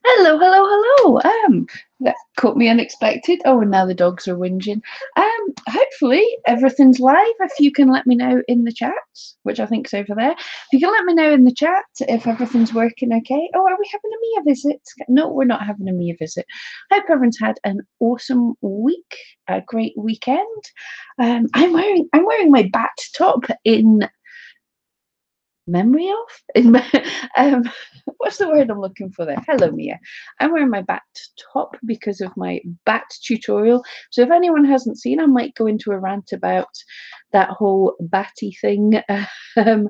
Hello, hello, hello. That caught me unexpected. Oh, and now the dogs are whinging. Hopefully everything's live. If you can let me know in the chat, which I think's over there. If you can let me know in the chat if everything's working okay. Oh, are we having a Mia visit? No, we're not having a Mia visit. Hope everyone's had an awesome week, a great weekend. I'm wearing my bat top in memory of um what's the word I'm looking for there? Hello, Mia. I'm wearing my bat top because of my bat tutorial, so if anyone hasn't seen, I might go into a rant about that whole batty thing um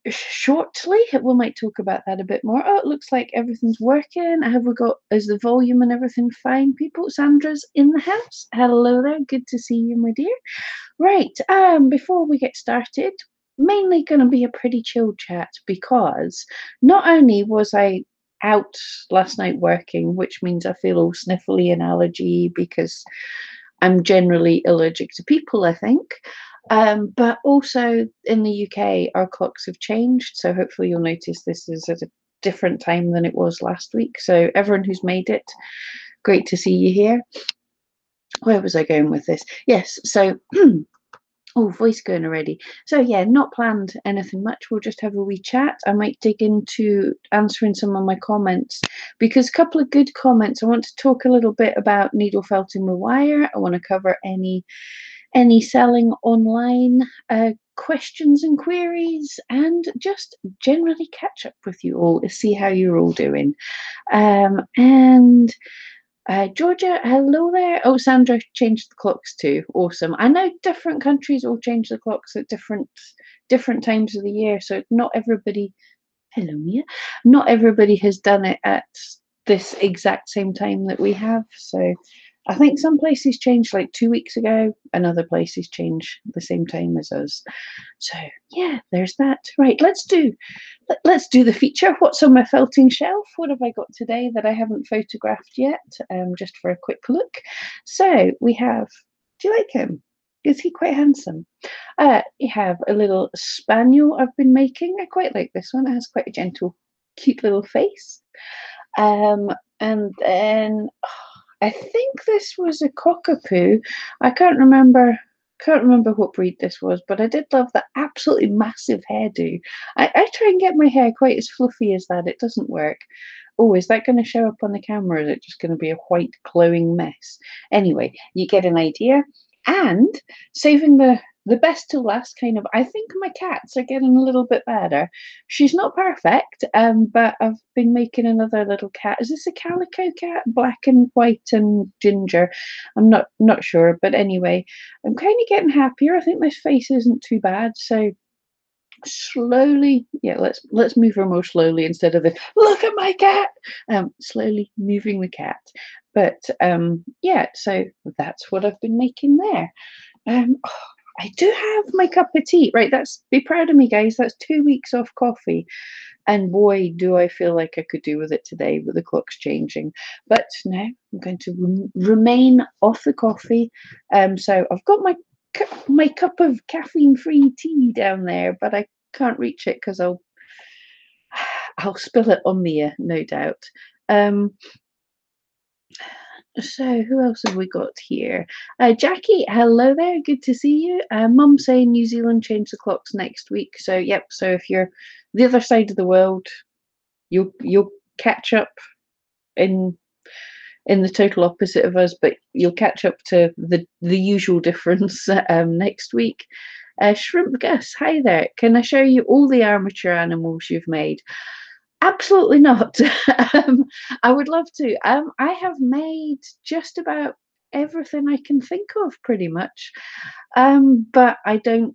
shortly. We might talk about that a bit more. Oh, it looks like everything's working. Have we got, is the volume and everything fine, people? Sandra's in the house. Hello there, good to see you, my dear. Right, before we get started, mainly going to be a pretty chill chat because not only was I out last night working, which means I feel all sniffly and allergy because I'm generally allergic to people, I think. But also in the UK, our clocks have changed. So hopefully you'll notice this is at a different time than it was last week. So everyone who's made it, great to see you here. Where was I going with this? Yes, so oh, voice going already. So yeah, not planned anything much. We'll just have a wee chat. I might dig into answering some of my comments because a couple of good comments. I want to talk a little bit about needle felting with wire. I want to cover any selling online questions and queries, and just generally catch up with you all to see how you're all doing. And Georgia, hello there. Oh, Sandra changed the clocks too. Awesome. I know different countries all change the clocks at different times of the year, so not everybody. Hello, Mia. Not everybody has done it at this exact same time that we have. So I think some places changed like 2 weeks ago, and other places change the same time as us. So yeah, there's that. Right, let's do the feature. What's on my felting shelf? What have I got today that I haven't photographed yet? Just for a quick look. So we have. Do you like him? Is he quite handsome? You have a little spaniel I've been making. I quite like this one. It has quite a gentle, cute little face. Um, and then I think this was a cockapoo. I can't remember what breed this was, but I did love the absolutely massive hairdo. I try and get my hair quite as fluffy as that. It doesn't work. Oh, is that going to show up on the camera? Or is it just going to be a white glowing mess? Anyway, you get an idea. And saving the best to last, kind of, I think my cats are getting a little bit better. She's not perfect, but I've been making another little cat. Is this a calico cat? Black and white and ginger. I'm not sure, but anyway, I'm kind of getting happier. I think this face isn't too bad. So slowly, yeah, let's move her more slowly instead of the look at my cat. Slowly moving the cat. But yeah, so that's what I've been making there. Oh, I do have my cup of tea. Right, that's, be proud of me, guys. That's 2 weeks off coffee. And boy, do I feel like I could do with it today with the clocks changing. But now I'm going to remain off the coffee. So I've got my cup of caffeine-free tea down there, but I can't reach it because I'll spill it on Mia, no doubt. Um, so who else have we got here? Jackie, hello there. Good to see you. Mum saying New Zealand change the clocks next week. So yep. So if you're the other side of the world, you'll catch up in the total opposite of us, but you'll catch up to the usual difference next week. Shrimp Gus, hi there. Can I show you all the armature animals you've made? Absolutely not. I would love to. I have made just about everything I can think of, pretty much. But I don't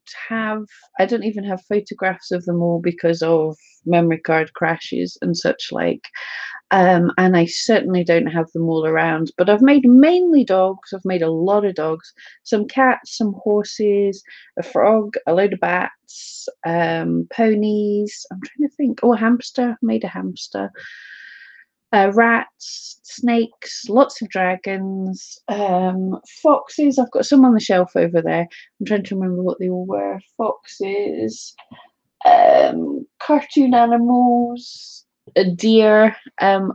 even have photographs of them all because of memory card crashes and such like. And I certainly don't have them all around. But I've made mainly dogs. I've made a lot of dogs, some cats, some horses, a frog, a load of bats, ponies. I'm trying to think. Oh, a hamster. Made a hamster. Rats, snakes, lots of dragons, foxes. I've got some on the shelf over there. I'm trying to remember what they all were. Foxes, cartoon animals. a deer,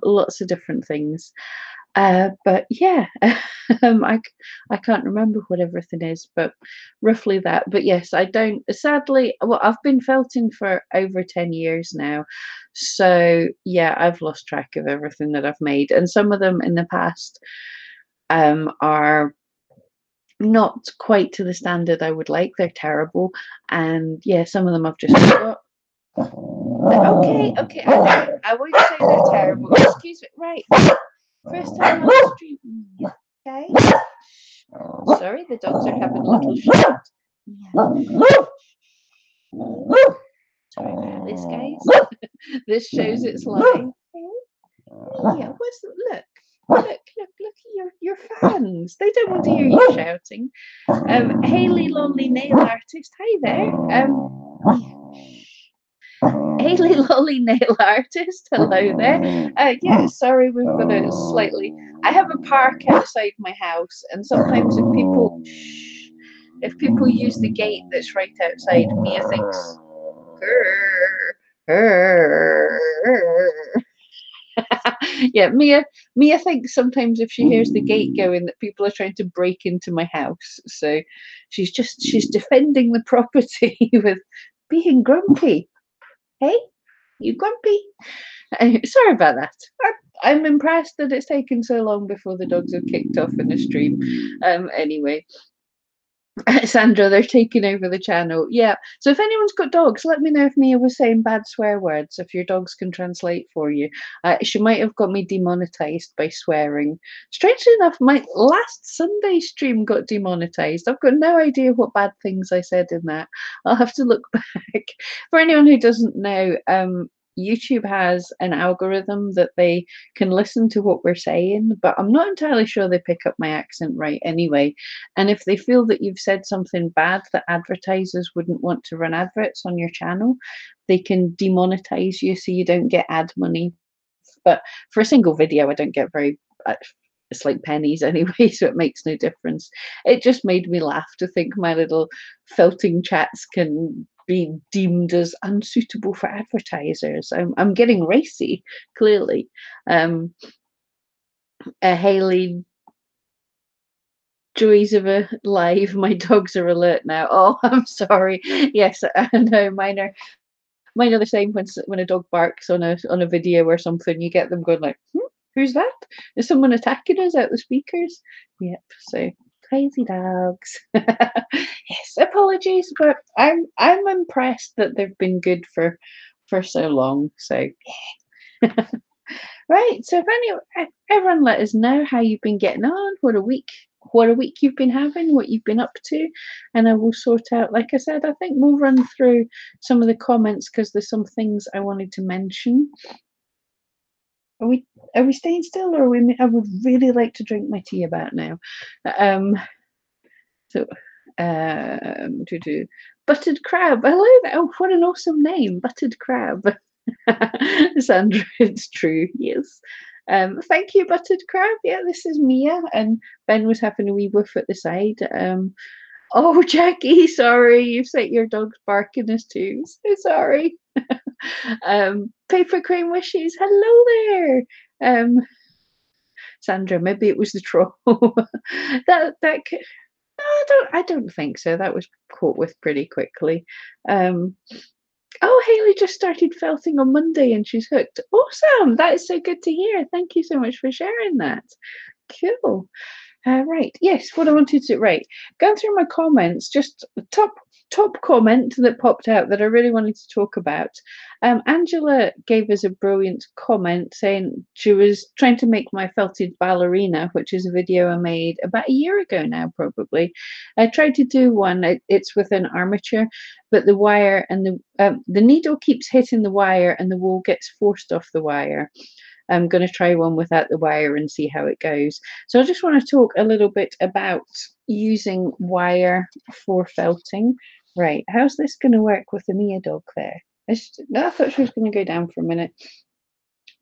lots of different things. But yeah, I can't remember what everything is, but roughly that. But yes, I don't. Sadly, well, I've been felting for over 10 years now, so yeah, I've lost track of everything that I've made, and some of them in the past are not quite to the standard I would like. They're terrible, and yeah, some of them I've just forgot. Okay, okay, I won't say they're terrible. Excuse me. Right, first time on the street. Okay. Sorry, the dogs are having a little shout. Yeah. Sorry about this, guys. This shows its line. Yeah, look. Look at your fans. They don't want to hear you shouting. Haley Lolly Nail Artist. Hi there. Haley Lolly Nail Artist. Hello there. Yeah, sorry, we've got a slightly. I have a park outside my house, and sometimes if people use the gate that's right outside, Mia thinks. Yeah, Mia thinks sometimes if she hears the gate going that people are trying to break into my house. So she's defending the property with being grumpy. Hey, you grumpy? Sorry about that. I'm impressed that it's taken so long before the dogs have kicked off in the stream. Anyway, Sandra, they're taking over the channel. Yeah. So if anyone's got dogs, let me know if Mia was saying bad swear words, if your dogs can translate for you. She might have got me demonetized by swearing. Strangely enough, my last Sunday stream got demonetized. I've got no idea what bad things I said in that. I'll have to look back. For anyone who doesn't know, YouTube has an algorithm that they can listen to what we're saying, but I'm not entirely sure they pick up my accent right anyway. And if they feel that you've said something bad that advertisers wouldn't want to run adverts on your channel, they can demonetize you so you don't get ad money. But for a single video, I don't get very. It's like pennies anyway, so it makes no difference. It just made me laugh to think my little felting chats can be deemed as unsuitable for advertisers. I'm getting racy, clearly. Haley, joys of a live. My dogs are alert now. Oh, I'm sorry. Yes, I know mine are the same when a dog barks on a video or something. You get them going like, who's that? Is someone attacking us out the speakers? Yep. So crazy dogs. Yes, apologies, but I'm impressed that they've been good for so long. So yeah. Right. So if everyone let us know how you've been getting on, what a week you've been having, what you've been up to, and I will sort out. Like I said, I think we'll run through some of the comments because there's some things I wanted to mention. Are we staying still, or are we? I would really like to drink my tea about now. So to do buttered crab. Hello there. Oh, what an awesome name, buttered crab. Sandra, it's true. Yes. Thank you, buttered crab. Yeah, this is Mia, and Ben was having a wee woof at the side. Oh, Jackie, sorry, you've set your dog's barking as too. So sorry. Paper cream wishes. Hello there. Sandra, maybe it was the troll. that I don't think so. That was caught with pretty quickly. Oh, Haley just started felting on Monday and she's hooked. Awesome. That is so good to hear. Thank you so much for sharing that. Cool. Right. Yes, what I wanted to right. Going through my comments, just top comment that popped out that I really wanted to talk about. Angela gave us a brilliant comment saying she was trying to make my felted ballerina, which is a video I made about a year ago now, probably. I tried to do one. It's with an armature, but the wire and the needle keeps hitting the wire, and the wool gets forced off the wire. I'm going to try one without the wire and see how it goes. So I just want to talk a little bit about using wire for felting. Right, how's this going to work with the Mia dog there? I thought she was going to go down for a minute.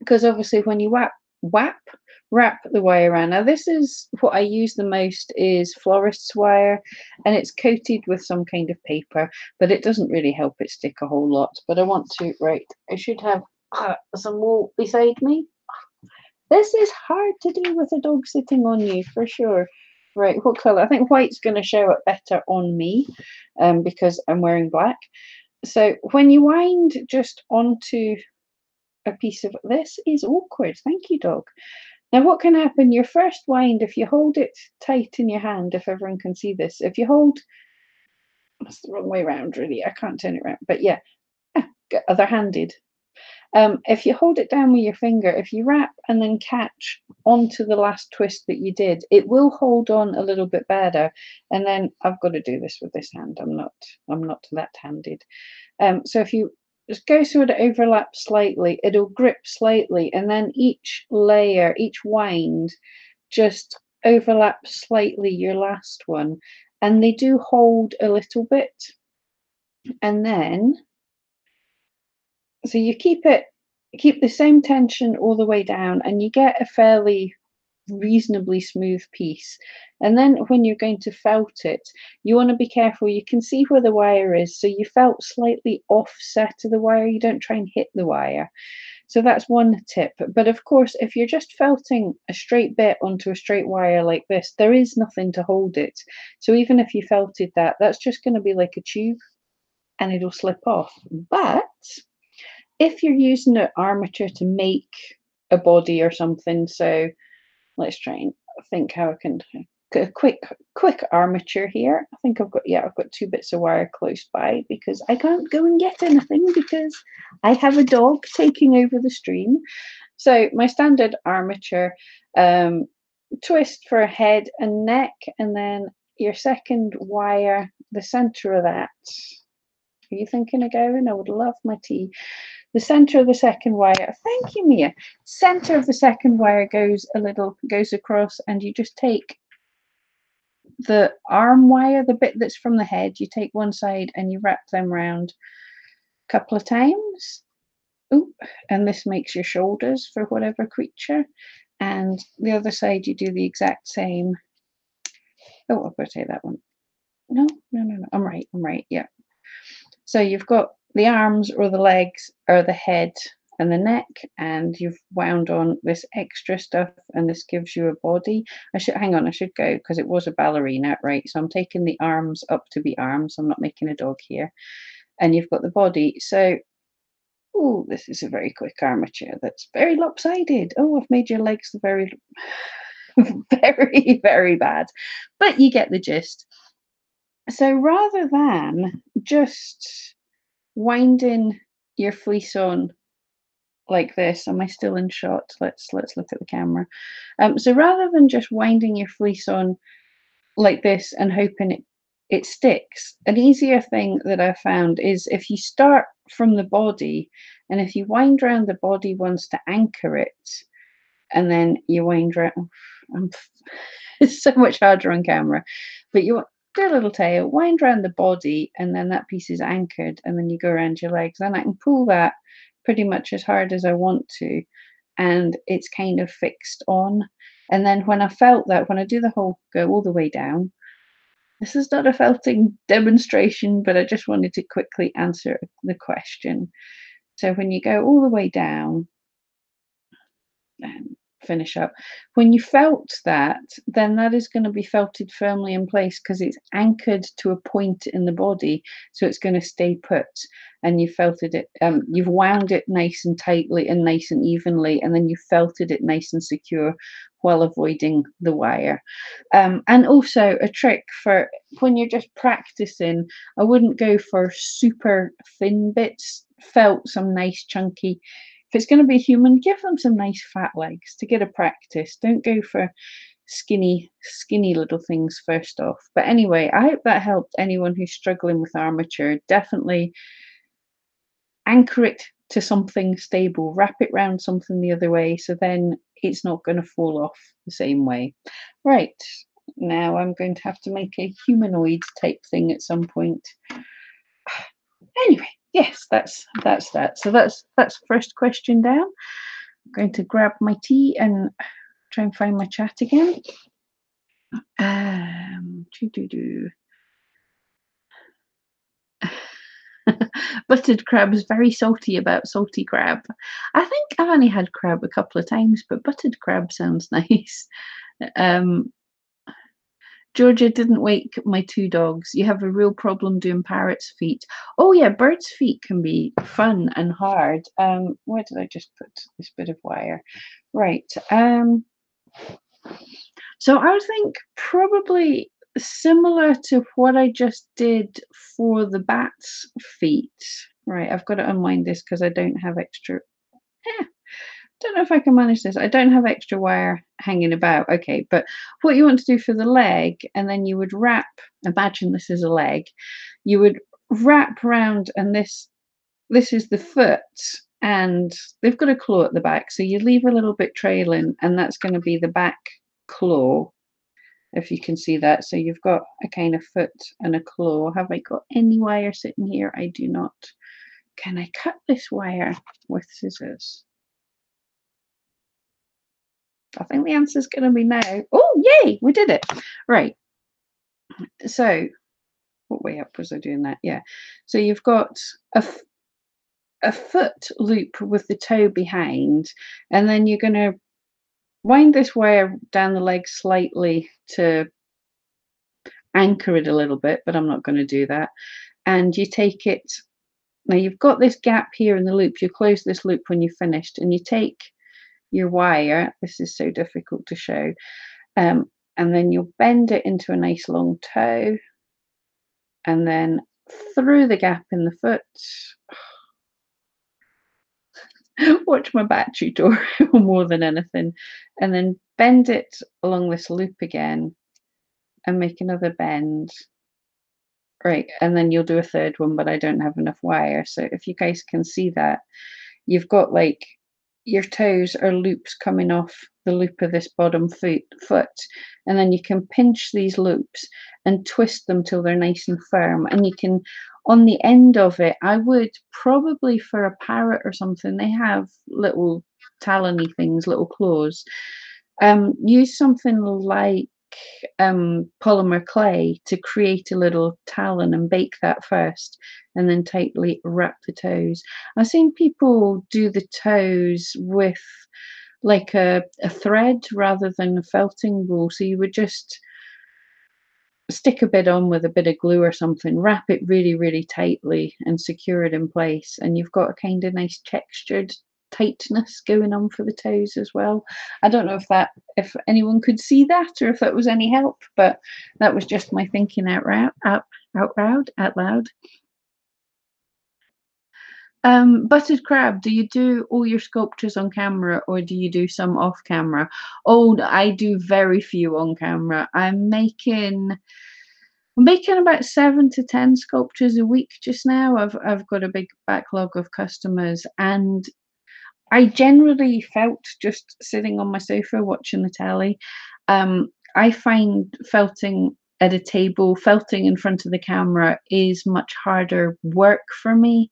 Because obviously when you wrap the wire around. Now this is what I use the most is florist's wire, and it's coated with some kind of paper, but it doesn't really help it stick a whole lot. But I want to, right, I should have some wool beside me. This is hard to do with a dog sitting on you, for sure. Right, what colour? I think white's going to show up better on me because I'm wearing black. So when you wind just onto a piece of this is awkward. Thank you, dog. Now, what can happen? Your first wind, if you hold it tight in your hand, if everyone can see this, if you hold, that's the wrong way around, really. I can't turn it around, but yeah, other-handed. If you hold it down with your finger, if you wrap and then catch onto the last twist that you did, it will hold on a little bit better. And then I've got to do this with this hand. I'm not that-handed. So if you just go so it overlaps slightly, it'll grip slightly, and then each layer, each wind, just overlaps slightly your last one, and they do hold a little bit. And then so you keep the same tension all the way down, and you get a fairly reasonably smooth piece. And then when you're going to felt it, you want to be careful. You can see where the wire is, so you felt slightly offset to the wire. You don't try and hit the wire. So that's one tip. But of course, if you're just felting a straight bit onto a straight wire like this, there is nothing to hold it. So even if you felted that, that's just going to be like a tube and it'll slip off. But if you're using an armature to make a body or something, so let's try and think how I can get a quick armature here. I think I've got two bits of wire close by because I can't go and get anything because I have a dog taking over the stream. So my standard armature, twist for head and neck, and then your second wire, the center of that. Are you thinking of going? I would love my tea. The center of the second wire, thank you, Mia. Center of the second wire goes across, and you just take the arm wire, the bit that's from the head, you take one side and you wrap them around a couple of times. Ooh, and this makes your shoulders for whatever creature. And the other side, you do the exact same. Oh, I've got to take that one. No. I'm right. Yeah. So you've got the arms or the legs or the head and the neck, and you've wound on this extra stuff, and this gives you a body. I should go because it was a ballerina, right? So I'm taking the arms up to be arms. I'm not making a dog here. And you've got the body. So, oh, this is a very quick armature that's very lopsided. Oh, I've made your legs very, very, very bad. But you get the gist. So rather than just winding your fleece on like this, am I still in shot? Let's look at the camera. So rather than just winding your fleece on like this and hoping it sticks, an easier thing that I found is if you start from the body, and if you wind around the body once to anchor it, and then you wind around. It's so much harder on camera, but you do a little tail, wind around the body, and then that piece is anchored, and then you go around your legs. Then I can pull that pretty much as hard as I want to, and it's kind of fixed on. And then when I felt that, when I do the whole go all the way down, this is not a felting demonstration, but I just wanted to quickly answer the question. So when you go all the way down and finish up, when you felt that, then that is going to be felted firmly in place because it's anchored to a point in the body, so it's going to stay put. And you felted it, you've wound it nice and tightly and nice and evenly, and then you felted it nice and secure while avoiding the wire. And also a trick for when you're just practicing, I wouldn't go for super thin bits. Felt some nice chunky. If it's going to be human, give them some nice fat legs to get a practice. Don't go for skinny little things first off. But anyway, I hope that helped anyone who's struggling with armature. Definitely anchor it to something stable, wrap it around something the other way, so then it's not going to fall off the same way. Right, now I'm going to have to make a humanoid type thing at some point. Anyway, yes, that's that. So that's first question down. I'm going to grab my tea and try and find my chat again. Buttered crab is very salty about salty crab. I think I've only had crab a couple of times, but buttered crab sounds nice. Um, Georgia didn't wake my two dogs. You have a real problem doing parrot's feet. Oh yeah, bird's feet can be fun and hard. Where did I just put this bit of wire? Right. So I would think probably similar to what I just did for the bat's feet. Right, I've got to unwind this because I don't have extra. Eh, don't know if I can manage this. I don't have extra wire hanging about. Okay, but what you want to do for the leg, and then you would wrap, imagine this is a leg, you would wrap around, and this is the foot, and they've got a claw at the back, so you leave a little bit trailing, and that's going to be the back claw, if you can see that. So you've got a kind of foot and a claw. Have I got any wire sitting here? I do not. Can I cut this wire with scissors? I think the answer is going to be no. Oh, yay, we did it. Right. So what way up was I doing that? Yeah. So you've got a foot loop with the toe behind, and then you're going to wind this wire down the leg slightly to anchor it a little bit, but I'm not going to do that. And you take it, now you've got this gap here in the loop, you close this loop when you've finished, and you take your wire, this is so difficult to show, and then you'll bend it into a nice long toe, and then through the gap in the foot. Watch my back tutorial more than anything, and then bend it along this loop again and make another bend. Right, and then you'll do a third one, but I don't have enough wire. So if you guys can see that, you've got like your toes are loops coming off the loop of this bottom foot, and then you can pinch these loops and twist them till they're nice and firm. And you can, on the end of it, I would probably for a parrot or something, they have little talony things, little claws. Use something like polymer clay to create a little talon and bake that first, and then tightly wrap the toes. I've seen people do the toes with like a thread rather than a felting wool. So you would just stick a bit on with a bit of glue or something, wrap it really, really tightly and secure it in place. And you've got a kind of nice textured tightness going on for the toes as well. I don't know if anyone could see that or if that was any help, but that was just my thinking out loud. Buttered crab, do you do all your sculptures on camera or do you do some off camera? Oh, I do very few on camera. I'm making about 7 to 10 sculptures a week just now. I've got a big backlog of customers, and I generally felt just sitting on my sofa watching the telly. I find felting at a table, felting in front of the camera is much harder work for me.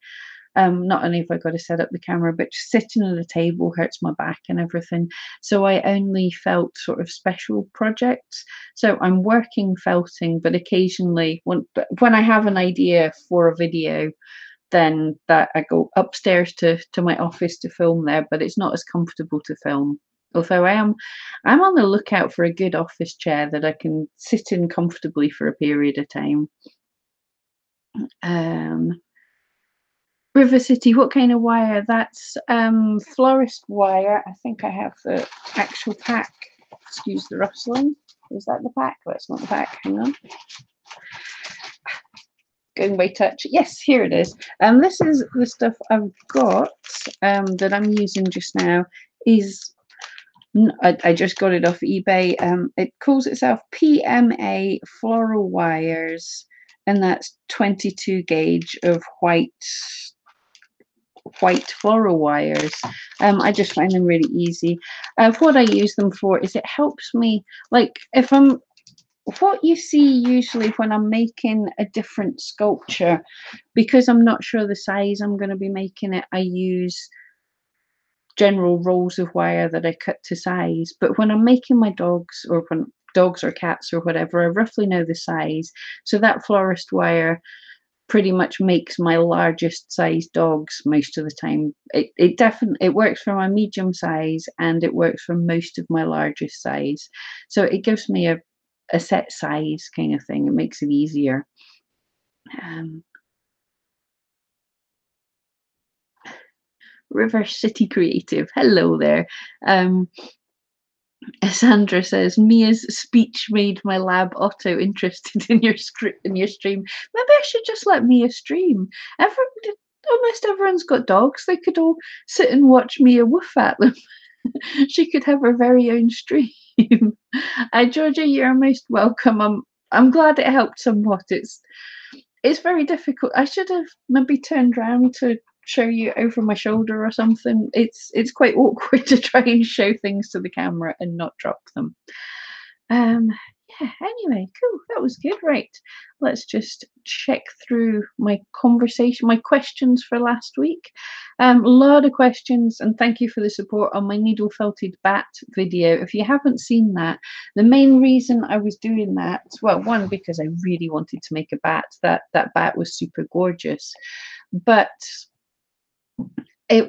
Not only have I got to set up the camera, but just sitting at a table hurts my back and everything. So I only felt sort of special projects. So I'm working felting, but occasionally when I have an idea for a video, then that I go upstairs to my office to film there, but it's not as comfortable to film. Although I'm on the lookout for a good office chair that I can sit in comfortably for a period of time. River City, what kind of wire? That's florist wire. I think I have the actual pack. Excuse the rustling. Is that the pack? That's not the pack. Hang on. Going by touch. Yes, here it is. This is the stuff I've got that I'm using just now. I just got it off eBay. It calls itself PMA Floral Wires, and that's 22 gauge of white floral wires. I just find them really easy. What I use them for is it helps me, like what you see usually when I'm making a different sculpture, because I'm not sure the size I'm going to be making it, I use general rolls of wire that I cut to size. But when I'm making my dogs, or when dogs or cats or whatever, I roughly know the size. So that florist wire, pretty much makes my largest size dogs most of the time. It definitely it works for my medium size and it works for most of my largest size. So it gives me a set size kind of thing. It makes it easier. Um, River City Creative. Hello there. Um, Sandra says Mia's speech made my lab Otto interested in your script in your stream. Maybe I should just let Mia stream. Everybody, almost everyone's got dogs. They could all sit and watch Mia woof at them. She could have her very own stream. Georgia, you're most welcome. I'm glad it helped somewhat. It's very difficult. I should have maybe turned around to show you over my shoulder or something. It's quite awkward to try and show things to the camera and not drop them. Um, yeah, anyway, cool. That was good. Right. Let's just check through my conversation, my questions for last week. A lot of questions, and thank you for the support on my needle felted bat video. If you haven't seen that, the main reason I was doing that, well, one, because I really wanted to make a bat. That bat was super gorgeous. But I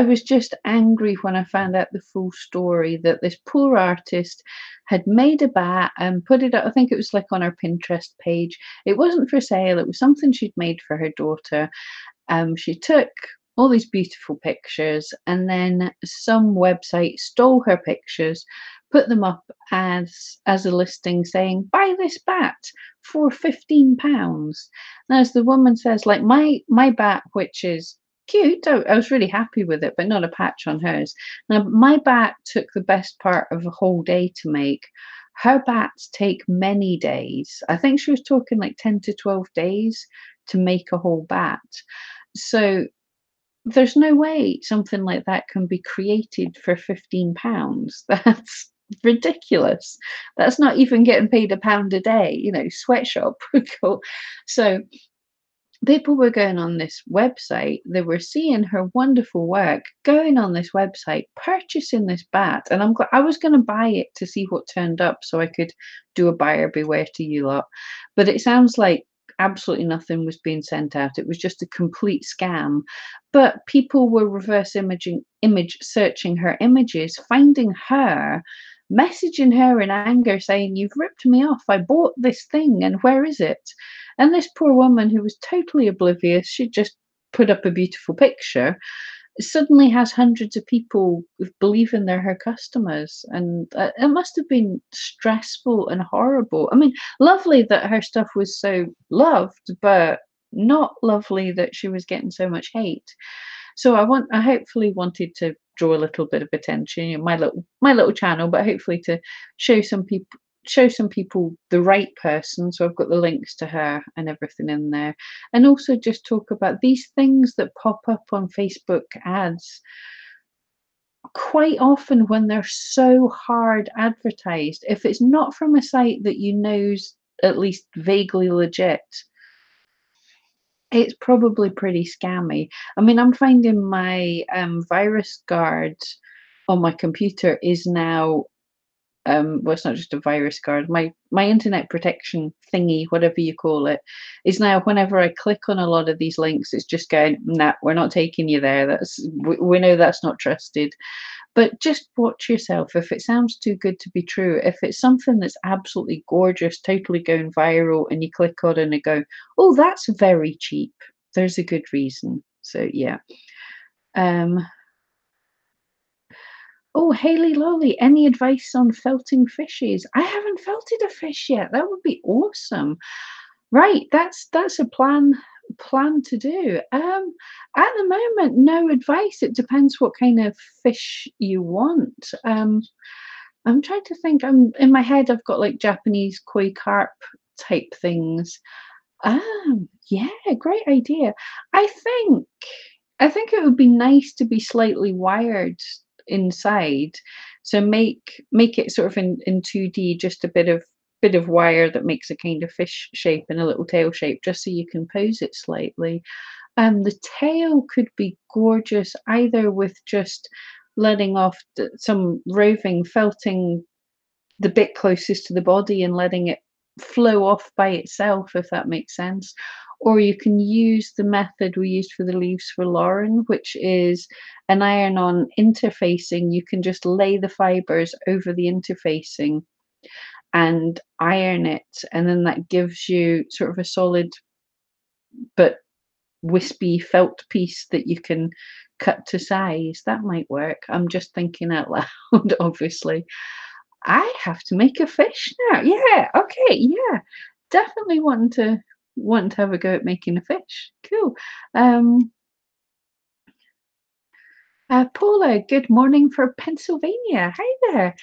was just angry when I found out the full story that this poor artist had made a bat and put it up. I think it was like on her Pinterest page. It wasn't for sale, it was something she'd made for her daughter. She took all these beautiful pictures and then some website stole her pictures, put them up as a listing saying, buy this bat for £15. And as the woman says, like my bat, which is cute. I was really happy with it, but not a patch on hers. Now, my bat took the best part of a whole day to make. Her bats take many days. I think she was talking like 10 to 12 days to make a whole bat. So there's no way something like that can be created for £15. That's ridiculous. That's not even getting paid £1 a day, sweatshop. So people were going on this website, they were seeing her wonderful work, going on this website, purchasing this bat, and I was going to buy it to see what turned up so I could do a buyer beware to you lot. But it sounds like absolutely nothing was being sent out. It was just a complete scam. But people were reverse image searching her images, finding her, messaging her in anger saying, you've ripped me off, I bought this thing and where is it? And this poor woman, who was totally oblivious, she just put up a beautiful picture, suddenly has hundreds of people believing they're her customers. And it must have been stressful and horrible. I mean, lovely that her stuff was so loved, but not lovely that she was getting so much hate. So I hopefully wanted to draw a little bit of attention, my little channel, but hopefully to show some people the right person. So I've got the links to her and everything in there, and also just talk about these things that pop up on Facebook ads quite often when they're so hard advertised. If it's not from a site that you know's at least vaguely legit, it's probably pretty scammy. I mean, I'm finding my virus guard on my computer is now well, it's not just a virus guard. My internet protection thingy, whatever you call it, is now whenever I click on a lot of these links, it's just going, nah, we're not taking you there. We know that's not trusted. But just watch yourself. If it sounds too good to be true, if it's something that's absolutely gorgeous, totally going viral, and you click on it and go, oh, that's very cheap, there's a good reason. So yeah. Oh, Haley Lolly, any advice on felting fishes? I haven't felted a fish yet. That would be awesome. Right, that's a plan to do. At the moment, no advice. It depends what kind of fish you want. I'm trying to think. I'm in my head. I've got like Japanese koi carp type things. Yeah, great idea. I think I think it would be nice to be slightly wired inside. So make it sort of in 2D, just a bit of wire that makes a kind of fish shape and a little tail shape, just so you can pose it slightly. The tail could be gorgeous either with just letting off some roving felting the bit closest to the body and letting it flow off by itself, if that makes sense. or you can use the method we used for the leaves for Lauren, which is an iron-on interfacing. You can just lay the fibres over the interfacing and iron it, and then that gives you sort of a solid but wispy felt piece that you can cut to size. That might work. I'm just thinking out loud, obviously. I have to make a fish now. Yeah, okay, yeah. Definitely want to have a go at making a fish. Cool. Um, Paula, good morning for Pennsylvania. Hi there.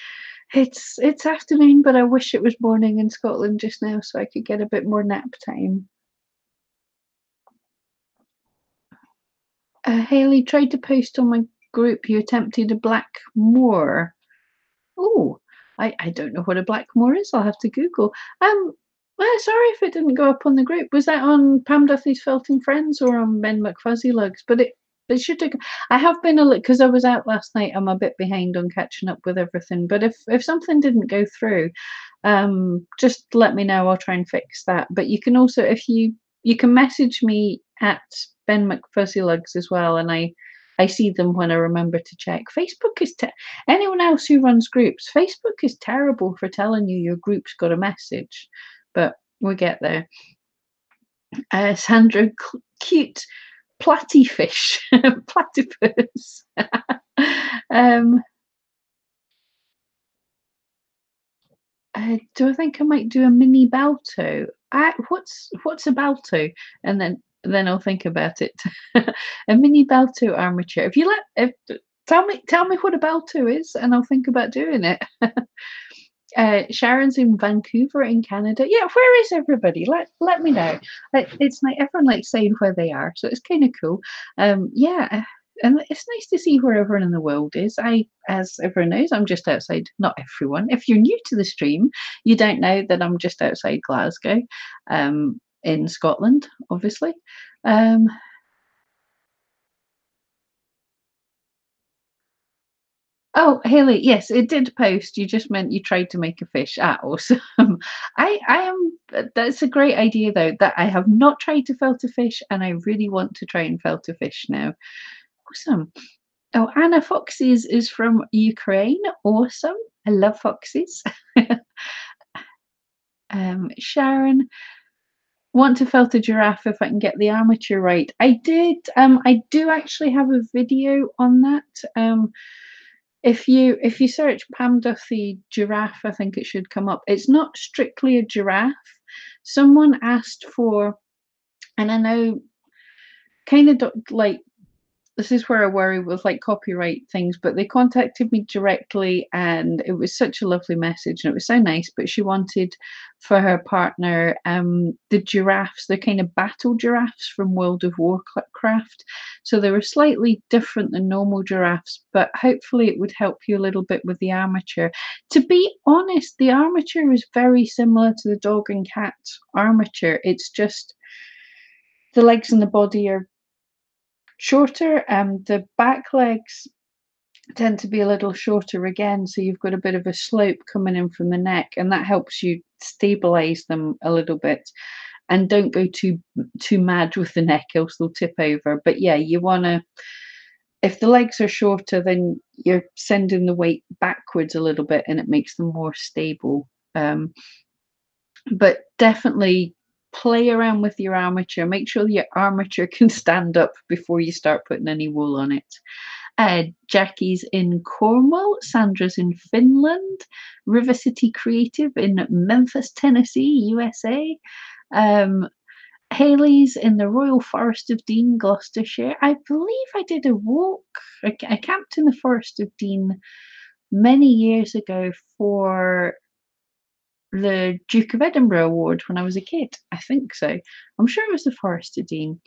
It's afternoon, but I wish it was morning in Scotland just now so I could get a bit more nap time. Haley tried to post on my group you attempted a black moor. Oh, I don't know what a black moor is. I'll have to Google. Well, sorry if it didn't go up on the group. Was that on Pam Duffy's Felting Friends or on Ben McFuzzy Lugs? But it should have. I have been a little because I was out last night. I'm a bit behind on catching up with everything. But if something didn't go through, just let me know. I'll try and fix that. But you can also if you can message me at Ben McFuzzy Lugs as well, and I see them when I remember to check. Facebook is anyone else who runs groups. Facebook is terrible for telling you your group's got a message, but we'll get there. Sandra, cute platyfish, platypus. um, do I think I might do a mini Balto? What's a Balto? And then I'll think about it. A mini Balto armature. If you tell me what a Balto is, and I'll think about doing it. Sharon's in Vancouver in Canada. Yeah, where is everybody? Let me know. It's like everyone likes saying where they are, so it's kind of cool. Yeah, and it's nice to see where everyone in the world is. As everyone knows, I'm just outside. Not everyone. If you're new to the stream, you don't know that I'm just outside Glasgow, in Scotland, obviously. Um, Oh, Haley, yes, it did post. You just meant you tried to make a fish. Ah, awesome. I am, that's a great idea though, that I have not tried to felt a fish and I really want to try and felt a fish now. Awesome. Oh, Anna Foxes is from Ukraine. Awesome. I love foxes. Sharon, want to felt a giraffe if I can get the armature right. I did. I do actually have a video on that. If you search Pam Duffy giraffe, I think it should come up. It's not strictly a giraffe. Someone asked for, and I know kind of like this is where I worry with like copyright things, but they contacted me directly and it was such a lovely message and it was so nice. But she wanted for her partner the giraffes, the kind of battle giraffes from World of Warcraft. So they were slightly different than normal giraffes, but hopefully it would help you a little bit with the armature. To be honest, the armature is very similar to the dog and cat armature. It's just the legs and the body are shorter. The back legs tend to be a little shorter again, so you've got a bit of a slope coming in from the neck, and that helps you stabilize them a little bit. And don't go too mad with the neck, else they'll tip over. But yeah, you want to. If the legs are shorter, then you're sending the weight backwards a little bit, and it makes them more stable. But definitely play around with your armature. Make sure your armature can stand up before you start putting any wool on it. Jackie's in Cornwall, Sandra's in Finland, River City Creative in Memphis, Tennessee, USA. Haley's in the Royal Forest of Dean, Gloucestershire. I believe I did a walk. I camped in the Forest of Dean many years ago for the Duke of Edinburgh Award when I was a kid. I think so. I'm sure it was the Forest of Dean.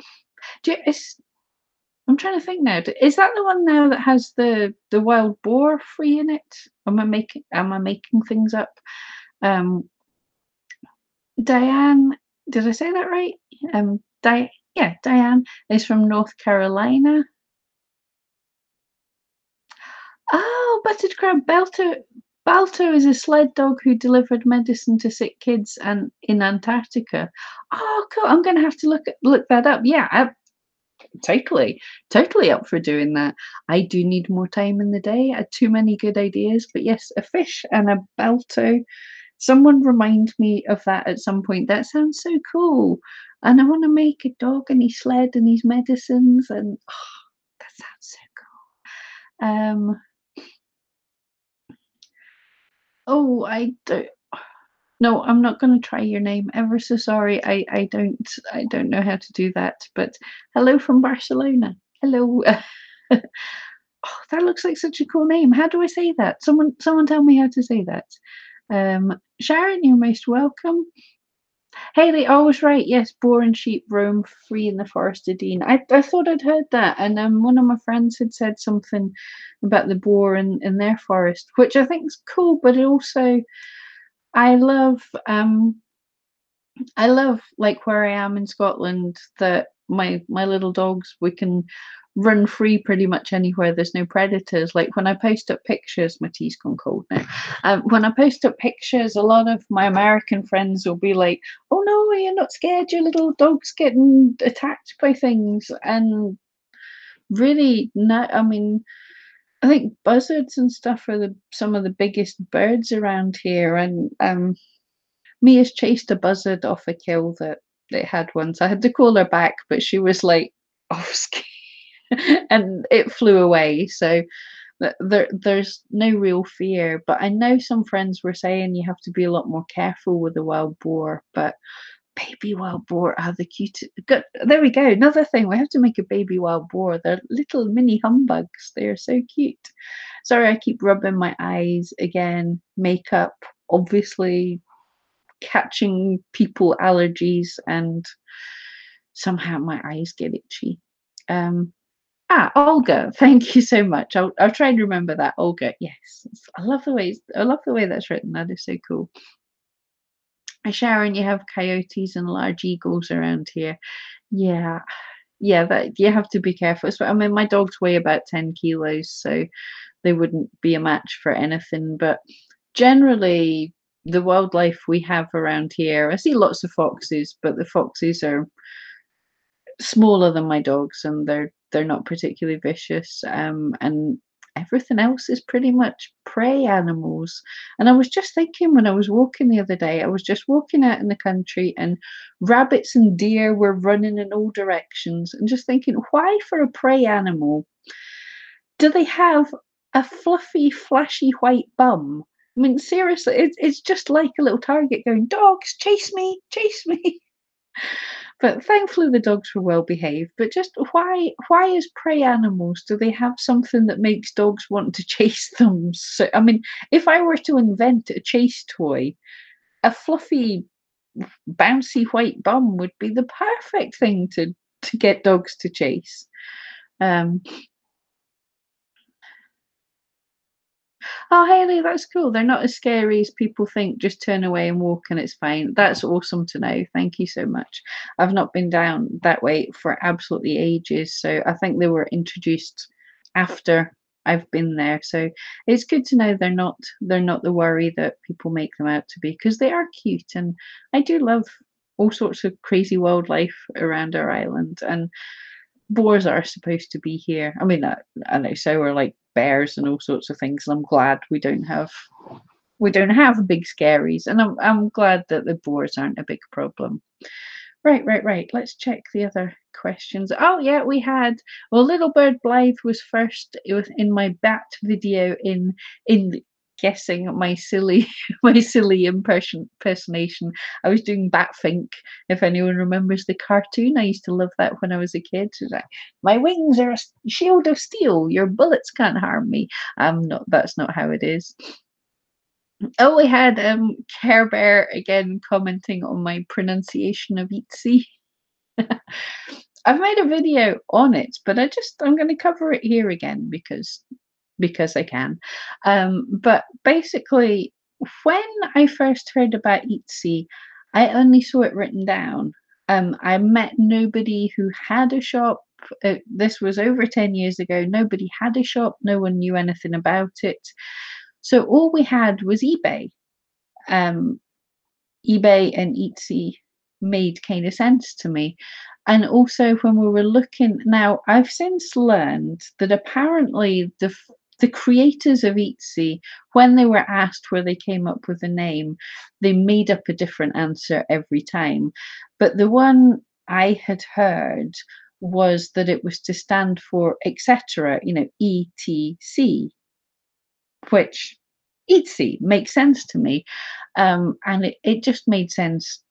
I'm trying to think now. Is that the one now that has the wild boar free in it? Am I making things up? Diane, did I say that right? Yeah, Diane is from North Carolina. Oh, buttered crab belter. Balto is a sled dog who delivered medicine to sick kids and in Antarctica. Oh, cool! I'm gonna have to look that up. Yeah, totally, totally up for doing that. I do need more time in the day. I had too many good ideas, but yes, a fish and a Balto. Someone remind me of that at some point. That sounds so cool. And I want to make a dog and his sled and his medicines and that sounds so cool. Oh, I don't. No, I'm not going to try your name. Ever so sorry. I don't know how to do that. But hello from Barcelona. Hello. Oh, that looks like such a cool name. How do I say that? Someone tell me how to say that. Sharon, you're most welcome. Haley, always right. Yes, boar and sheep roam free in the forest of Dean. I thought I'd heard that, and one of my friends had said something about the boar in their forest, which I think is cool. But it also, I love I love like where I am in Scotland that my little dogs we can run free pretty much anywhere. There's no predators. Like when I post up pictures, my tea's gone cold now. When I post up pictures, a lot of my American friends will be like, "Oh no, you're not scared. Your little dog's getting attacked by things." And really, not. I mean, I think buzzards and stuff are some of the biggest birds around here, and Mia's chased a buzzard off a kill that it had once. I had to call her back, but she was like, "Oh, scared," and it flew away. So there's no real fear. But I know some friends were saying you have to be a lot more careful with the wild boar. But baby wild boar are the cutest. Good. There we go. Another thing. We have to make a baby wild boar. They're little mini humbugs. They're so cute. Sorry, I keep rubbing my eyes again. Makeup, obviously catching people allergies and somehow my eyes get itchy. Um, Olga, thank you so much. I'll try and remember that. Olga, yes. I love the way that's written. That is so cool. Sharon, you have coyotes and large eagles around here. Yeah. Yeah, that you have to be careful. So, I mean, my dogs weigh about 10 kilos, so they wouldn't be a match for anything. But generally, the wildlife we have around here, I see lots of foxes, but the foxes are smaller than my dogs, and they're not particularly vicious. And everything else is pretty much prey animals. And I was just thinking when I was walking the other day, I was just walking out in the country, and rabbits and deer were running in all directions, and just thinking, why for a prey animal do they have a fluffy, flashy white bum? I mean, seriously, it's just like a little target going, dogs, chase me, chase me. But thankfully the dogs were well behaved. But just why as prey animals do they have something that makes dogs want to chase them? So I mean, if I were to invent a chase toy, a fluffy, bouncy white bum would be the perfect thing to get dogs to chase. Um, Oh, Haley, that's cool. They're not as scary as people think. Just turn away and walk, and it's fine. That's awesome to know. Thank you so much. I've not been down that way for absolutely ages, so I think they were introduced after I've been there. So it's good to know they're not the worry that people make them out to be because they are cute, and I do love all sorts of crazy wildlife around our island and boars are supposed to be here. I mean, I know so are like bears and all sorts of things. And I'm glad we don't have big scaries, and I'm glad that the boars aren't a big problem. Right, right, right. Let's check the other questions. Oh yeah, we had well, Little Bird Blythe was first. It was in my bat video in guessing my silly my silly impersonation. I was doing Batfink. If anyone remembers the cartoon, I used to love that when I was a kid. It was like, my wings are a shield of steel. Your bullets can't harm me. Not that's not how it is. Oh, we had Care Bear again commenting on my pronunciation of Etsy. I've made a video on it, but I'm going to cover it here again because I can. But basically, when I first heard about Etsy, I only saw it written down. I met nobody who had a shop. This was over 10 years ago. Nobody had a shop. No one knew anything about it. So all we had was eBay. Um, eBay and Etsy made kind of sense to me. And also when we were looking now, I've since learned that apparently the creators of Etsy, when they were asked where they came up with the name, they made up a different answer every time. But the one I had heard was that it was to stand for etc., ETC, which Etsy makes sense to me. And it just made sense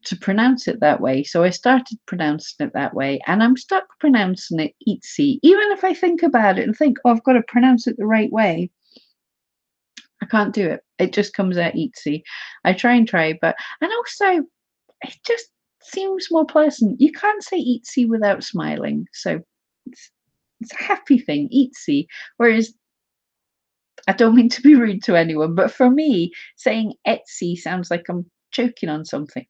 to pronounce it that way. So I started pronouncing it that way, and I'm stuck pronouncing it Etsy. Even if I think about it and think, oh, I've got to pronounce it the right way, I can't do it. It just comes out Etsy. I try, but and also it just seems more pleasant. You can't say Etsy without smiling, so it's it's a happy thing, Etsy. Whereas I don't mean to be rude to anyone, but for me, saying Etsy sounds like I'm choking on something.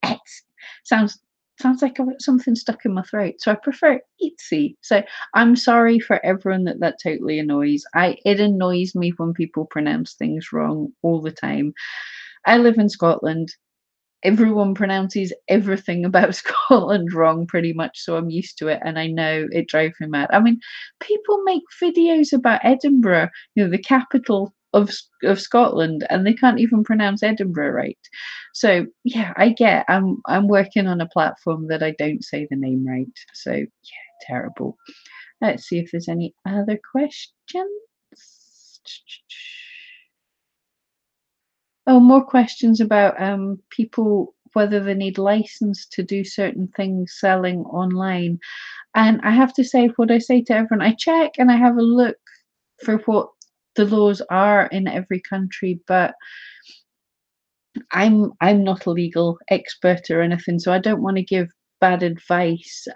Sounds sounds like I've got something stuck in my throat. So I prefer Etsy. So I'm sorry for everyone that totally annoys. It annoys me when people pronounce things wrong all the time. I live in Scotland. Everyone pronounces everything about Scotland wrong pretty much, so I'm used to it, and I know it drives me mad. I mean, people make videos about Edinburgh, the capital of Scotland, and they can't even pronounce Edinburgh right. So yeah, I'm working on a platform that I don't say the name right. So yeah, terrible. Let's see if there's any other questions. Oh, more questions about people whether they need license to do certain things selling online. And I have to say, what I say to everyone, I check and I have a look for what the laws are in every country, but I'm not a legal expert or anything, so I don't want to give bad advice.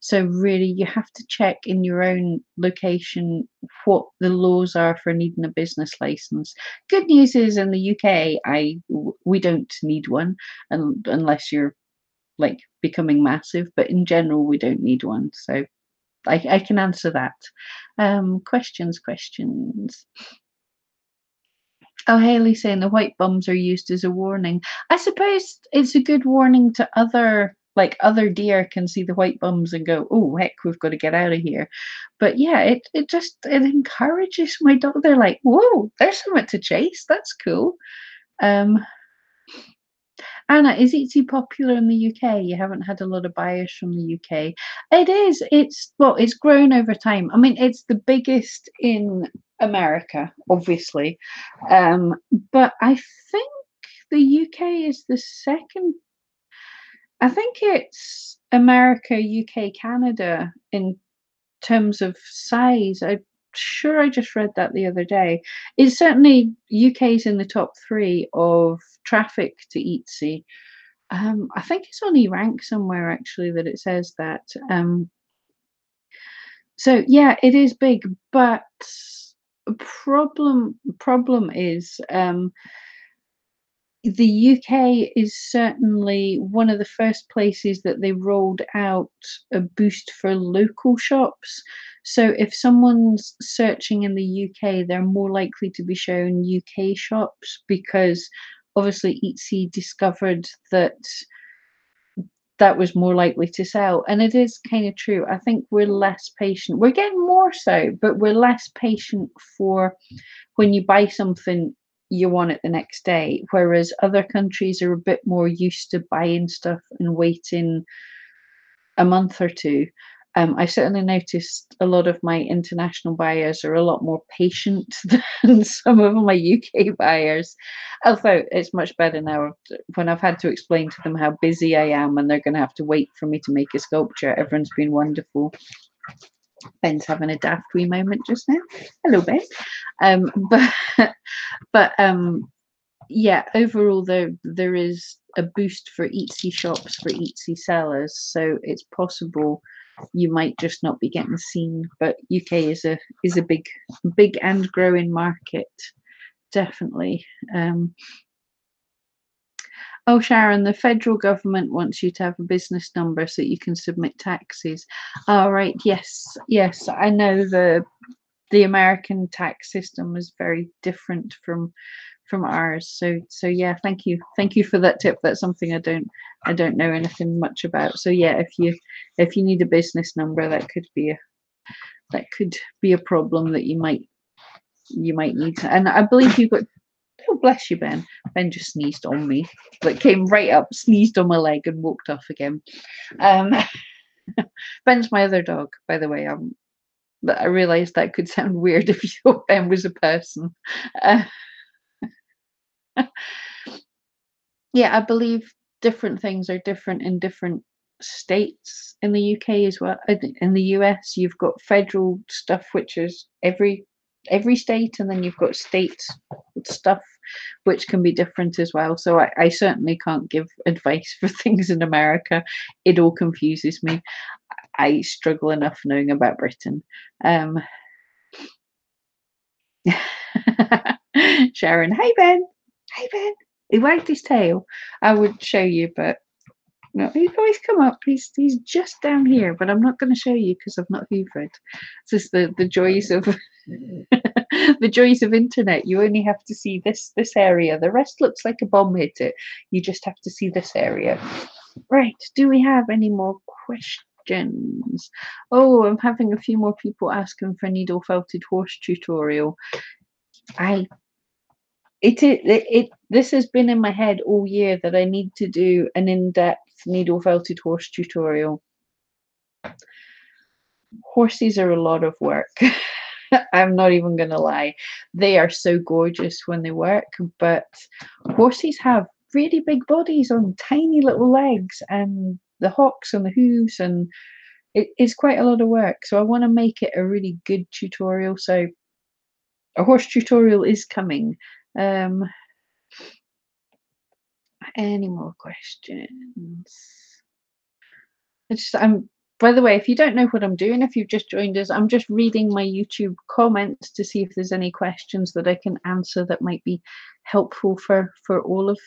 So really, you have to check in your own location what the laws are for needing a business license. Good news is in the UK, we don't need one, unless you're like becoming massive. But in general, we don't need one. So I can answer that. Questions. Oh, Haley saying the white bums are used as a warning. I suppose it's a good warning to other deer can see the white bums and go, oh heck, we've got to get out of here. But yeah, it encourages my dog. They're like, whoa, there's something to chase. That's cool. Um, Anna, is Etsy popular in the UK? You haven't had a lot of buyers from the UK. It is. It's grown over time. I mean, it's the biggest in America, obviously, um, but I think the UK is the second. I think it's America, UK, Canada in terms of size. I'm sure I just read that the other day. It's certainly UK's in the top three of traffic to Etsy. I think it's on eRank somewhere actually that it says that. So yeah, it is big, but problem is the UK is certainly one of the first places that they rolled out a boost for local shops. So if someone's searching in the UK, they're more likely to be shown UK shops because obviously Etsy discovered that that was more likely to sell. And it is kind of true. I think we're less patient. We're getting more so, but we're less patient for when you buy something, you want it the next day. Whereas other countries are a bit more used to buying stuff and waiting a month or two. I certainly noticed a lot of my international buyers are a lot more patient than some of my UK buyers. Although it's much better now when I've had to explain to them how busy I am and they're going to have to wait for me to make a sculpture. Everyone's been wonderful. Ben's having a daft wee moment just now. Hello, Ben. But but yeah, overall there is a boost for Etsy shops for Etsy sellers, so it's possible you might just not be getting seen. But UK is a big and growing market, definitely. Oh, Sharon, the federal government wants you to have a business number so that you can submit taxes. All right, yes, I know the the American tax system is very different from ours. So yeah, thank you for that tip. That's something I don't know anything much about. So yeah, if you need a business number, that could be a problem that you might need to, and I believe you've got. Oh, bless you, Ben. Ben just sneezed on me. Like, came right up, sneezed on my leg, and walked off again. Um, Ben's my other dog, by the way. But I realised that could sound weird if you thought Ben was a person. Uh, yeah, I believe different things are different in different states in the UK as well. In the US, you've got federal stuff, which is every state, and then you've got state stuff, which can be different as well. So I certainly can't give advice for things in America. It all confuses me. I struggle enough knowing about Britain. Sharon, hey Ben, hey Ben. He wagged his tail. I would show you, but no, he's always come up. He's just down here, but I'm not going to show you because I've not hoovered. It's just the joys of the joys of internet. You only have to see this area. The rest looks like a bomb hit it. You just have to see this area. Right. Do we have any more questions? Oh, I'm having a few more people asking for needle felted horse tutorial. This has been in my head all year that I need to do an in-depth needle felted horse tutorial. Horses are a lot of work. I'm not even gonna lie. They are so gorgeous when they work, but horses have really big bodies on tiny little legs, and the hocks and the hooves, and it is quite a lot of work. So I want to make it a really good tutorial. So a horse tutorial is coming. Any more questions? By the way, if you don't know what I'm doing, if you've just joined us, I'm just reading my YouTube comments to see if there's any questions that I can answer that might be helpful for all of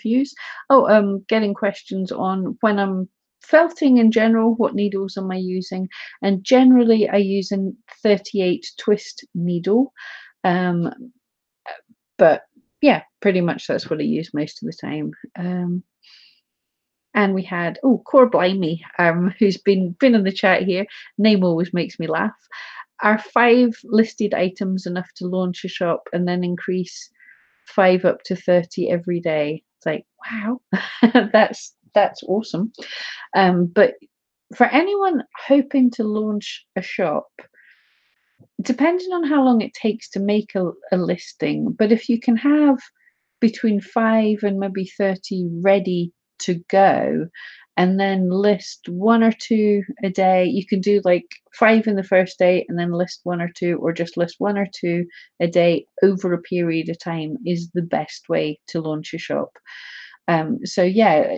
you. Oh, getting questions on when I'm felting in general, what needles am I using? And generally I use a 38 twist needle. But yeah, pretty much that's what I use most of the time. And we had Core Blimey, who's been in the chat here. Name always makes me laugh. Are 5 listed items enough to launch a shop and then increase 5 up to 30 every day? It's like, wow, that's awesome. But for anyone hoping to launch a shop, depending on how long it takes to make a listing, but if you can have between 5 and maybe 30 ready to go, and then list 1 or 2 a day, you can do like 5 in the first day and then list 1 or 2, or just list 1 or 2 a day over a period of time is the best way to launch a shop. So yeah,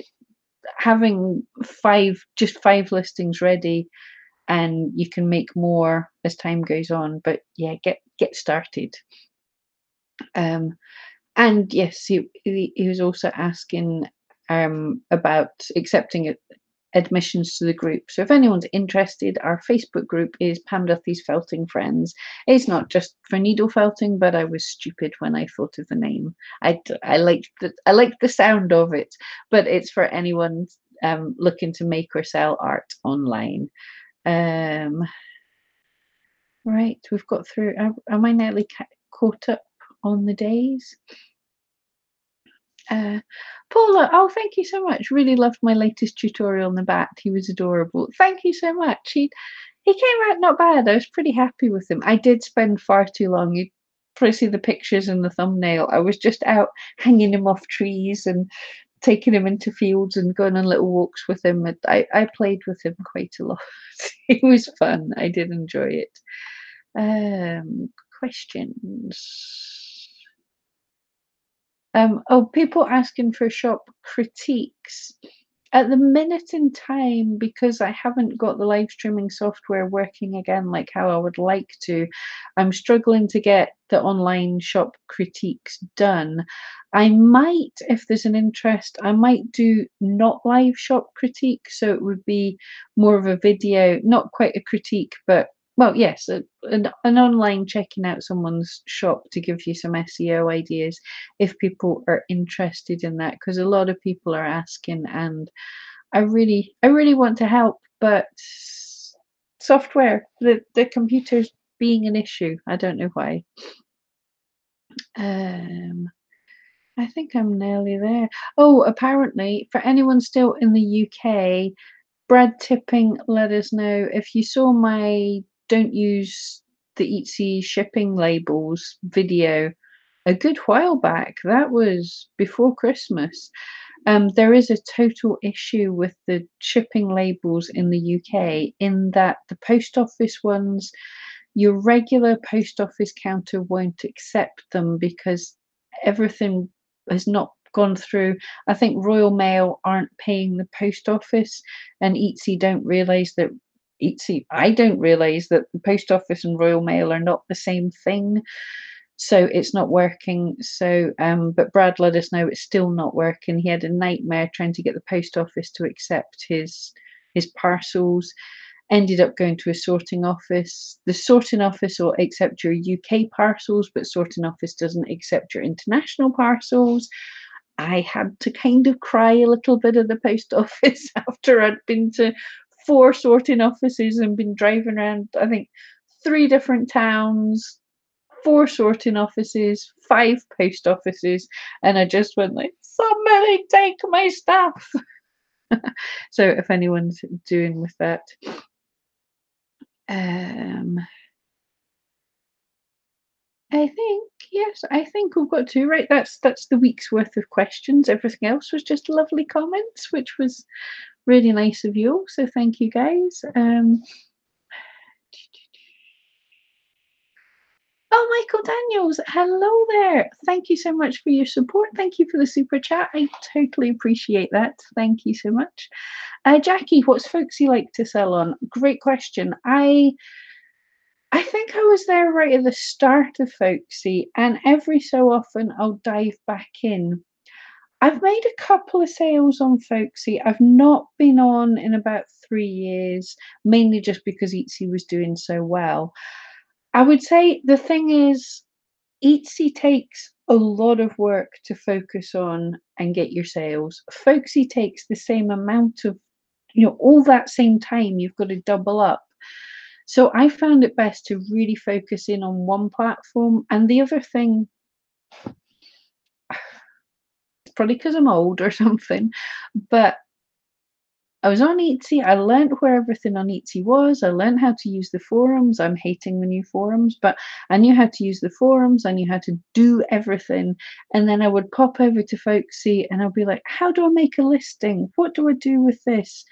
having 5 listings ready, and you can make more as time goes on, but yeah, get started. And yes, he was also asking about accepting admissions to the group. So if anyone's interested, our Facebook group is Pam Duthie's Felting Friends. It's not just for needle felting, but I was stupid when I thought of the name. I liked the sound of it, but it's for anyone looking to make or sell art online. Right, we've got through. Am I nearly caught up on the days? Paula, oh, thank you so much. Really loved my latest tutorial on the bat. He was adorable. Thank you so much. He came out not bad. I was pretty happy with him. I did spend far too long. You probably see the pictures in the thumbnail. I was just out hanging him off trees and taking him into fields and going on little walks with him. I played with him quite a lot. It was fun. I did enjoy it. Questions? People asking for shop critiques. At the minute in time, because I haven't got the live streaming software working again like how I would like to, I'm struggling to get the online shop critiques done. I might, if there's an interest, I might do not live shop critique. So it would be more of a video, not quite a critique, but well, yes, an online checking out someone's shop to give you some SEO ideas if people are interested in that, because a lot of people are asking, and I really want to help, but software, the computers being an issue. I don't know why. Um, I think I'm nearly there. Oh, apparently, for anyone still in the UK, Brad Tipping let us know if you saw my "Don't use the Etsy shipping labels" video a good while back. That was before Christmas. There is a total issue with the shipping labels in the UK, in that the post office ones, your regular post office counter won't accept them because everything has not gone through. I think Royal Mail aren't paying the post office, and Etsy don't realise that. I don't realise that the post office and Royal Mail are not the same thing, so it's not working. So, but Brad let us know it's still not working. He had a nightmare trying to get the post office to accept his parcels. Ended up going to a sorting office. The sorting office will accept your UK parcels, but sorting office doesn't accept your international parcels. I had to kind of cry a little bit at the post office after I'd been to 4 sorting offices and been driving around, I think, 3 different towns, 4 sorting offices, 5 post offices, and I just went like, "Somebody take my stuff." So if anyone's doing with that. Um, I think, yes, I think we've got 2 right. That's the week's worth of questions. Everything else was just lovely comments, which was really nice of you all, so thank you guys. Oh, Michael Daniels, hello there. Thank you so much for your support. Thank you for the super chat. I totally appreciate that. Thank you so much. Jackie, what's Folksy like to sell on? Great question. I think I was there right at the start of Folksy, and every so often I'll dive back in. I've made a couple of sales on Folksy. I've not been on in about 3 years, mainly just because Etsy was doing so well. I would say the thing is, Etsy takes a lot of work to focus on and get your sales. Folksy takes the same amount of, all that same time, you've got to double up. So I found it best to really focus in on one platform. And the other thing, it's probably because I'm old or something, but I was on Etsy. I learned where everything on Etsy was. I learned how to use the forums. I'm hating the new forums, but I knew how to use the forums. I knew how to do everything. And then I would pop over to Folksy and I'll be like, how do I make a listing? What do I do with this?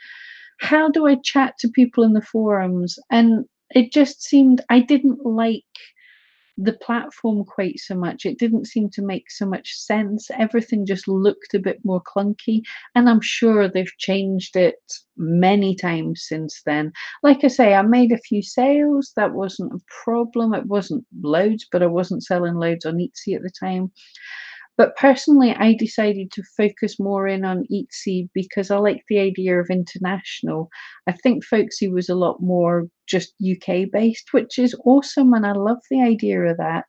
How do I chat to people in the forums? And it just seemed I didn't like the platform quite so much. It didn't seem to make so much sense. Everything just looked a bit more clunky, and I'm sure they've changed it many times since then. Like I say, I made a few sales. That wasn't a problem. It wasn't loads, but I wasn't selling loads on Etsy at the time. But personally, I decided to focus more in on Etsy because I like the idea of international. I think Folksy was a lot more just UK based, which is awesome, and I love the idea of that.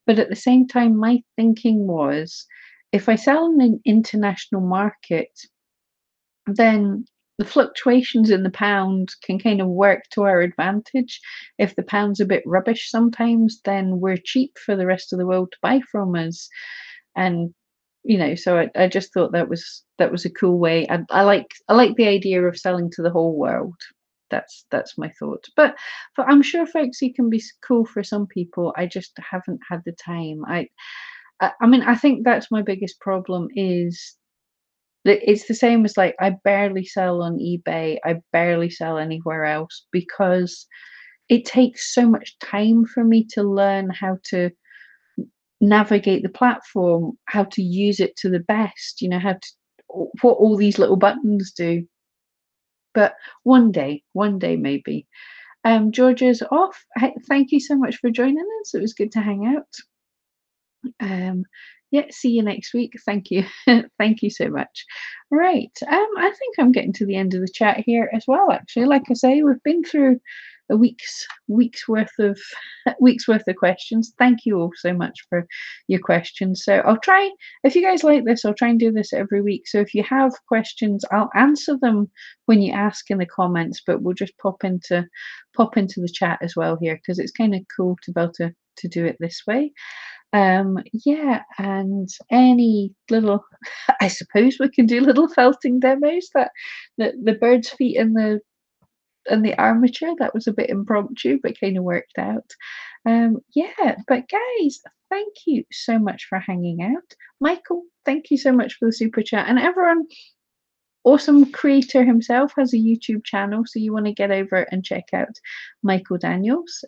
But at the same time, my thinking was, if I sell in an international market, then the fluctuations in the pound can kind of work to our advantage. If the pound's a bit rubbish sometimes, then we're cheap for the rest of the world to buy from us. And so I just thought that was a cool way. I like the idea of selling to the whole world. That's my thought. But I'm sure Folksy can be cool for some people. I just haven't had the time. I mean, I think that's my biggest problem is that it's the same as, like, I barely sell on eBay. I barely sell anywhere else because it takes so much time for me to learn how to navigate the platform, how to use it to the best, how to what all these little buttons do. But one day maybe. Georgia's off. Thank you so much for joining us. It was good to hang out. Yeah, see you next week. Thank you. Thank you so much. Right. I think I'm getting to the end of the chat here as well, actually. Like I say, we've been through a week's worth of week's worth of questions. Thank you all so much for your questions. So I'll try, if you guys like this, I'll try and do this every week. So if you have questions, I'll answer them when you ask in the comments, but we'll just pop into the chat as well here, because it's kind of cool to be able to do it this way. Yeah, and any little I suppose we can do little felting demos, that the bird's feet and the armature, that was a bit impromptu but kind of worked out. Yeah, but guys, thank you so much for hanging out. Michael, thank you so much for the super chat. And everyone, Awesome Creator himself has a YouTube channel, so you want to get over and check out Michael Daniels.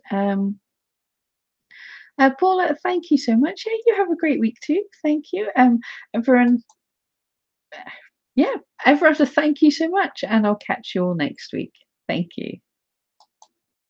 Paula, thank you so much. Yeah, you have a great week too. Thank you. Everyone, yeah, everyone, thank you so much, and I'll catch you all next week. Thank you.